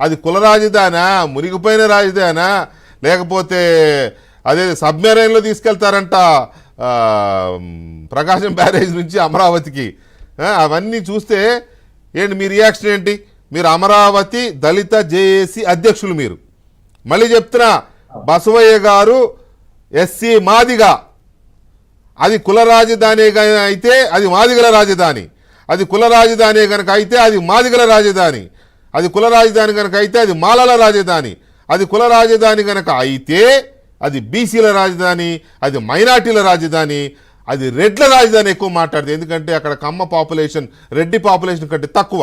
అది కుల రాజధానా, మునిగిపోయిన రాజధానా, లేకపోతే అదే సబ్మెరైన్లో తీసుకెళ్తారంట ప్రకాశం బ్యారేజ్ నుంచి అమరావతికి. అవన్నీ చూస్తే ఏంటి మీ రియాక్షన్ ఏంటి? మీరు అమరావతి దళిత జేఏసీ అధ్యక్షులు. మీరు మళ్ళీ చెప్తున్నా, బసవయ్య గారు ఎస్సీ మాదిగా, అది కుల రాజధాని అయితే అది మాదిగల రాజధాని, అది కుల రాజధాని కనుక అయితే అది మాదిగల రాజధాని, అది కుల రాజధాని కనుక అయితే అది మాలల రాజధాని, అది కుల రాజధాని కనుక అయితే అది బీసీల రాజధాని, అది మైనార్టీల రాజధాని, అది రెడ్ల రాజధాని ఎక్కువ మాట్లాడుతుంది. ఎందుకంటే అక్కడ కమ్మ పాపులేషన్ రెడ్డి పాపులేషన్ కంటే తక్కువ.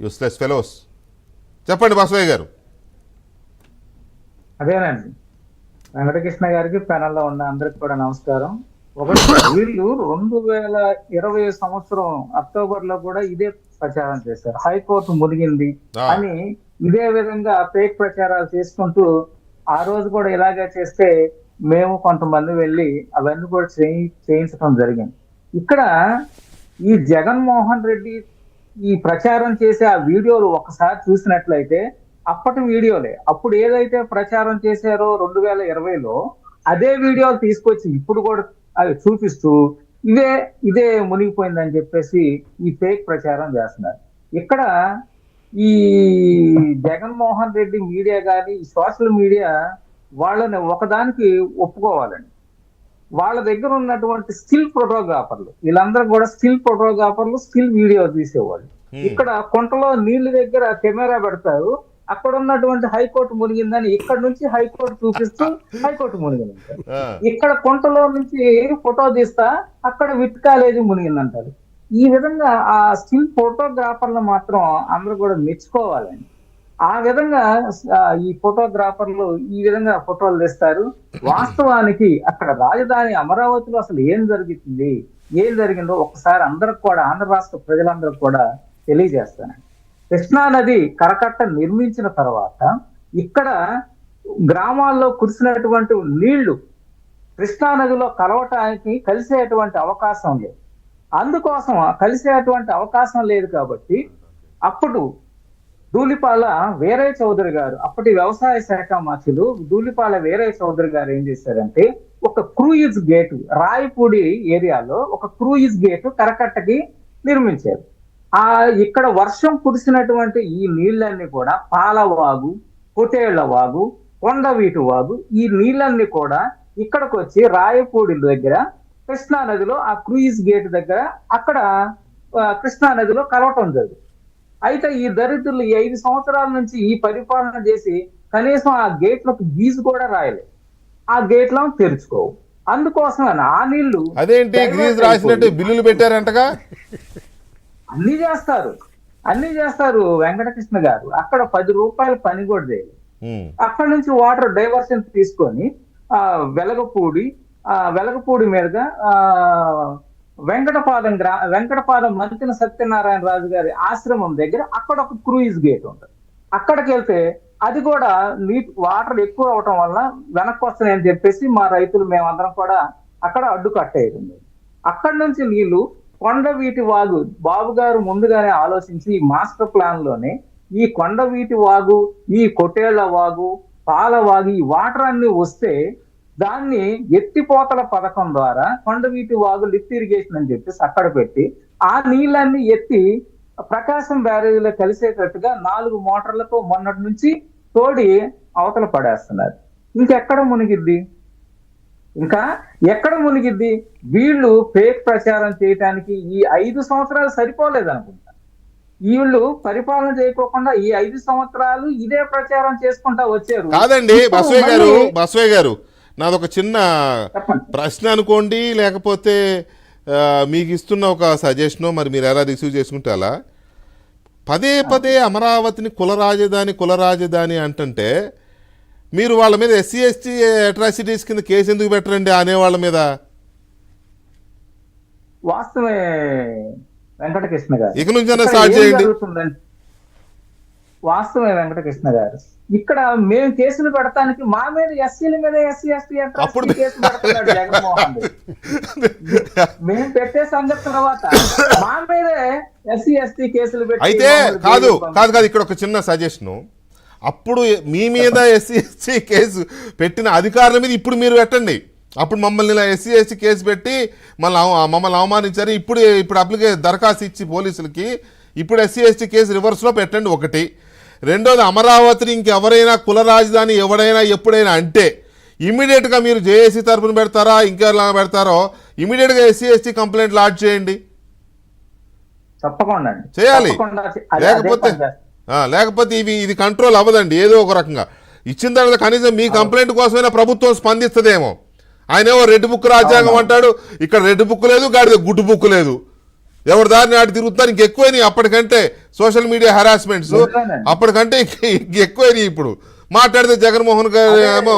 Useless fellows. చెప్పండి బసవయ్య గారు. అదేనండి, వెంకటకృష్ణ గారికి ప్యానల్లో ఉన్న అందరికి కూడా నమస్కారం. ఒకటి, వీళ్ళు 2020 సంవత్సరం అక్టోబర్ లో కూడా ఇదే ప్రచారం చేశారు, హైకోర్టు మునిగింది అని. ఇదే విధంగా ఫేక్ ప్రచారాలు చేసుకుంటూ ఆ రోజు కూడా ఇలాగే చేస్తే మేము కొంతమంది వెళ్ళి అవన్నీ కూడా చేయించడం జరిగింది. ఇక్కడ ఈ జగన్మోహన్ రెడ్డి ఈ ప్రచారం చేసే ఆ వీడియోలు ఒకసారి చూసినట్లయితే అప్పటి వీడియోలే, అప్పుడు ఏదైతే ప్రచారం చేశారో 2020లో అదే వీడియోలు తీసుకొచ్చి ఇప్పుడు కూడా అవి చూపిస్తూ ఇదే మునిగిపోయిందని చెప్పేసి ఈ ఫేక్ ప్రచారం చేస్తున్నారు. ఇక్కడ ఈ జగన్మోహన్ రెడ్డి మీడియా కానీ సోషల్ మీడియా వాళ్ళని ఒకదానికి ఒప్పుకోవాలండి. వాళ్ళ దగ్గర ఉన్నటువంటి స్టిల్ ఫోటోగ్రాఫర్లు, వీళ్ళందరూ కూడా స్టిల్ ఫోటోగ్రాఫర్లు, స్టిల్ వీడియో తీసేవాళ్ళు. ఇక్కడ కుంటలో నీళ్ళ దగ్గర కెమెరా పెడతారు, అక్కడ ఉన్నటువంటి హైకోర్టు మునిగిందని ఇక్కడ నుంచి హైకోర్టు చూపిస్తూ హైకోర్టు మునిగిందంటారు. ఇక్కడ కుంటలో నుంచి ఫోటో తీస్తా అక్కడ విట్ కాలేజీ మునిగిందంటారు. ఈ విధంగా ఆ స్టిల్ ఫోటోగ్రాఫర్లు మాత్రం అందరూ కూడా మెచ్చుకోవాలండి. ఆ విధంగా ఈ ఫోటోగ్రాఫర్లు ఈ విధంగా ఫోటోలు తీస్తారు. వాస్తవానికి అక్కడ రాజధాని అమరావతిలో అసలు ఏం జరిగిందో ఒకసారి అందరికి కూడా, ఆంధ్ర రాష్ట్ర ప్రజలందరికీ కూడా తెలియజేస్తానండి. కృష్ణా నది కరకట్ట నిర్మించిన తర్వాత ఇక్కడ గ్రామాల్లో కురిసినటువంటి నీళ్లు కృష్ణా నదిలో కలిసేటువంటి అవకాశం లేదు. అందుకోసం కలిసేటువంటి అవకాశం లేదు కాబట్టి అప్పుడు ధూళిపాల వీరయ్య చౌదరి గారు, అప్పటి వ్యవసాయ శాఖ మంత్రులు ధూళిపాల వీరయ్య చౌదరి గారు ఏం చేశారంటే ఒక క్రూయిజ్ గేటు, రాయపూడి ఏరియాలో ఒక క్రూయిజ్ గేటు కరకట్టకి నిర్మించారు. ఇక్కడ వర్షం కురిసినటువంటి ఈ నీళ్ళన్నీ కూడా పాలవాగు, కొటేళ్ల వాగు, కొండవీటి వాగు, ఈ నీళ్ళన్నీ కూడా ఇక్కడికి వచ్చి రాయపూడి దగ్గర కృష్ణా నదిలో ఆ క్రూయిజ్ గేట్ దగ్గర అక్కడ కృష్ణా నదిలో కలవటం జరిగింది. అయితే ఈ దరిద్రులు 5 సంవత్సరాల నుంచి ఈ పరిపాలన చేసి కనీసం ఆ గేట్లకు గీజు కూడా రాయలేదు, ఆ గేట్లను తెరుచుకోవు. అందుకోసం ఆ నీళ్లు అదేంటి గ్రీజ్ రాసినట్టు బిల్లులు పెట్టారంటగా. అన్ని చేస్తారు వెంకటకృష్ణ గారు. అక్కడ 10 రూపాయల పని కూడా చేయలేదు. అక్కడ నుంచి వాటర్ డైవర్షన్ తీసుకొని వెలగపూడి మీదుగా వెంకటపాదం మంతిన సత్యనారాయణ రాజు గారి ఆశ్రమం దగ్గర అక్కడ ఒక క్రూయిజ్ గేట్ ఉంటుంది. అక్కడికి వెళ్తే అది కూడా వాటర్ ఎక్కువ అవటం వల్ల వెనక్కి వస్తున్నాయని చెప్పేసి మా రైతులు మేమందరం కూడా అక్కడ అడ్డు కట్టేది. అక్కడి నుంచి నీళ్లు కొండవీటి వాగు, బాబు గారు ముందుగానే ఆలోచించి ఈ మాస్టర్ ప్లాన్ లోనే ఈ కొండవీటి వాగు, ఈ కొటేళ్ల వాగు, పాలవాగు, ఈ వాటర్ అన్ని వస్తే దాన్ని ఎత్తిపోతల పథకం ద్వారా కొండవీటి వాగు లిఫ్ట్ ఇరిగేషన్ అని చెప్పేసి అక్కడ పెట్టి ఆ నీళ్ళన్ని ఎత్తి ప్రకాశం బ్యారేజీలో కలిసేటట్టుగా 4 మోటార్లతో మొన్నటి నుంచి తోడి అవతల పడేస్తున్నారు. ఇంకెక్కడ మునిగిద్ది? వీళ్ళు ఫేక్ ప్రచారం చేయడానికి ఈ 5 సంవత్సరాలు సరిపోలేదనుకుంటా. వీళ్ళు పరిపాలన చేయకోకుండా ఈ 5 సంవత్సరాలు ఇదే ప్రచారం చేసుకుంటా వచ్చారు. కాదండి బసవయ్య గారు, నాదొక చిన్న ప్రశ్న అనుకోండి, లేకపోతే మీకు ఇస్తున్న ఒక సజెషను, మరి మీరు ఎలా రిసీవ్ చేసుకుంటే అలా. పదే అమరావతిని కుల రాజధాని అంటుంటే మీరు వాళ్ళ మీద ఎస్సీ ఎస్టీ అట్రాసిటీస్ కింద కేసు ఎందుకు పెట్టరండి అనేవాళ్ళ మీద? వాస్తవే వెంకటకృష్ణ గారు, ఇక నుంచి స్టార్ట్ చేయండి. వాస్తవమే వెంకటకృష్ణ గారు. ఇక్కడ మేము కేసులు పెడతానికి మా మీద ఎస్సీల మీద ఎస్సీ ఎస్టీ అప్పుడు కేసు పెడుతున్నాడు జగన్మోహన్ రెడ్డి. మేము పెట్టే సంగతి తర్వాత మా మీదే ఎస్సీ ఎస్టీ కేసులు పెట్టి అయితే మమ్మల్ని కాదు జైలుకి కాదు పంపించారు. కాదు ఇక్కడ ఒక చిన్న సజెషను. అప్పుడు మీ మీద ఎస్సీ ఎస్టీ కేసు పెట్టిన అధికారుల మీద ఇప్పుడు మీరు పెట్టండి. అప్పుడు మమ్మల్ని ఇలా ఎస్సీ ఎస్టీ కేసు పెట్టి మమ్మల్ని అవమానించారు, ఇప్పుడు దరఖాస్తు ఇచ్చి పోలీసులకి ఇప్పుడు ఎస్సీ ఎస్టీ కేసు రివర్స్లో పెట్టండి ఒకటి. రెండోది, అమరావతిని ఇంకెవరైనా కుల రాజధాని ఎవడైనా ఎప్పుడైనా అంటే ఇమీడియట్గా మీరు జేఏసీ తరపున పెడతారా ఇంకెలా పెడతారో ఇమీడియట్గా ఎస్సీ ఎస్టీ కంప్లైంట్ లాడ్జ్ చేయండి. తప్పకుండా అండి. చేయాలి. తప్పకుండా అదే లేకపోతే పని చేస్తాం. లేకపోతే ఇది కంట్రోల్ అవ్వదండి. ఏదో ఒక రకంగా ఇచ్చిన తర్వాత కనీసం మీ కంప్లైంట్ కోసమైనా ప్రభుత్వం స్పందిస్తుందేమో. ఆయనేమో రెడ్ బుక్ రాజ్యాంగం అంటాడు, ఇక్కడ రెడ్ బుక్ లేదు, గాడిద గుడ్డు బుక్ లేదు. ఎవరి దారిని ఆడి తిరుగుతున్నారు. ఇంకెక్కువైనాయి అప్పటికంటే సోషల్ మీడియా హెరాస్మెంట్స్, నిజమేనండి. అప్పటికంటే ఎక్కువైనాయి. ఇప్పుడు మాట్లాడితే జగన్మోహన్ గారు ఏమో